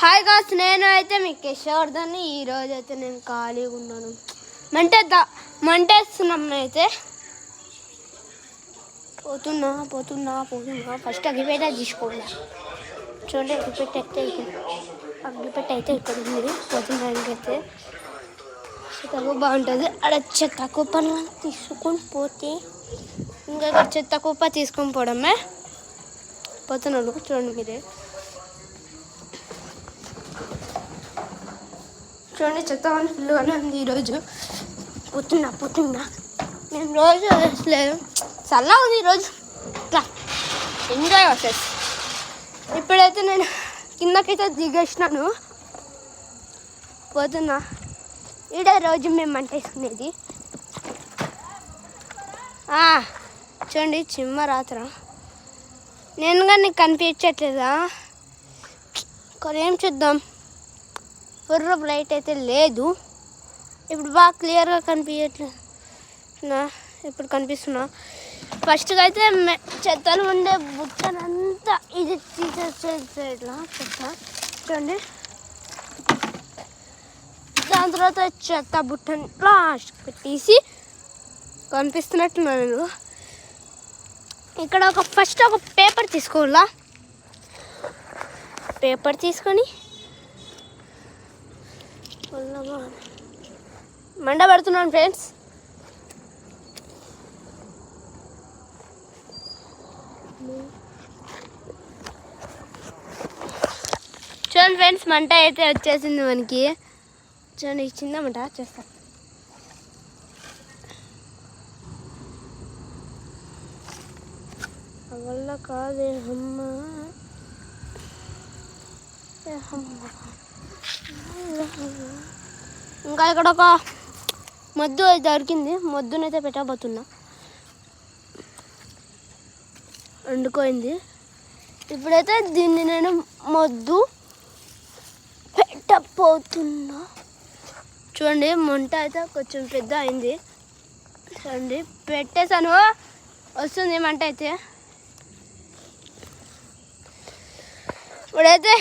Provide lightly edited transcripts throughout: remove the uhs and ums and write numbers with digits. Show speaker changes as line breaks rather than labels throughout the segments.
Hi guys, నేను అయితే మీకు కిషోర్దని. ఈరోజు అయితే నేను ఖాళీగా ఉన్నాను. మంటేస్తున్నాం. అయితే పోతున్నా ఫస్ట్ అగ్గిపెట్ట తీసుకోండి. చూడండి, అగ్గిపెట్ట అయితే ఇక్కడ ఉంది. పోతున్నానికైతే చెత్త బాగుంటుంది. అక్కడ చెత్త కుప్పను తీసుకొని పోతే ఇంకా ఇక్కడ చెత్త కుప్ప తీసుకొని పోవడమే. పోతున్నాను, చూడండి మీరే. చూడండి, చెత్త ఫుల్గానే ఉంది. ఈరోజు పోతున్నా నేను రోజు వస్తలేదు, చల్లగా ఉంది ఈరోజు. ఇట్లా ఎంజాయ్ వచ్చేసి ఇప్పుడైతే నేను కిందకైతే దిగేసినాను. పోతున్నా. ఈడే రోజు మేము మంట వేసుకునేది. చూడండి, చిమ్మ రాత్ర నేను కానీ నీకు కనిపించట్లేదా? కానీ ఏం చూద్దాం. ఫుర్రపు లైట్ అయితే లేదు. ఇప్పుడు బాగా క్లియర్గా కనిపించట్లేదు. ఇప్పుడు కనిపిస్తున్నా. ఫస్ట్గా అయితే చెత్తలు ఉండే బుట్టనంతా ఇది తీసేసేట్లా చెత్త. చూడండి, దాని తర్వాత చెత్త బుట్టని లాస్ట్ పెట్టేసి కనిపిస్తున్నట్టున్నా నేను. ఇక్కడ ఫస్ట్ ఒక పేపర్ తీసుకోవాలా. పేపర్ తీసుకొని మంట పెడుతున్నాను ఫ్రెండ్స్. చూడండి ఫ్రెండ్స్, మంట అయితే వచ్చేసింది మనకి. చూడండి, చిన్నమంట చేస్తా. వల్ల కాదే అమ్మ. ఇంకా ఇక్కడ ఒక మొద్దు దొరికింది. మొద్దునైతే పెట్టబోతున్నా. వండుకోయింది. ఇప్పుడైతే దీన్ని నేను మొద్దు పెట్టబోతున్నా. చూడండి, మంట అయితే కొంచెం పెద్ద అయింది. చూడండి, పెట్టేశాను. వస్తుంది మంట అయితే. ఇప్పుడైతే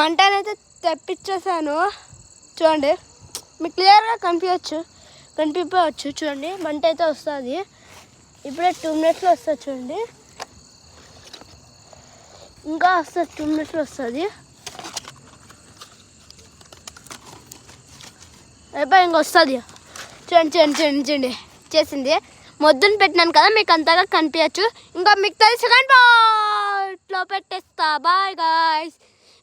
మంటనైతే తెప్పించేసాను. చూడండి, మీకు క్లియర్గా కనిపించవచ్చు. చూడండి, మంట అయితే వస్తుంది. ఇప్పుడే 2 మినిట్స్లో వస్తుంది. చూడండి, ఇంకా వస్తుంది. 2 మినిట్స్లో వస్తుంది. అయిపోయి ఇంకా వస్తుంది. చూడండి చేసింది. మొద్దును పెట్టినాను కదా, మీకు అంతగా కనిపించచ్చు. ఇంకా మీకు తెలుసు కానీ ఇట్లా పెట్టేస్తా. Bye guys.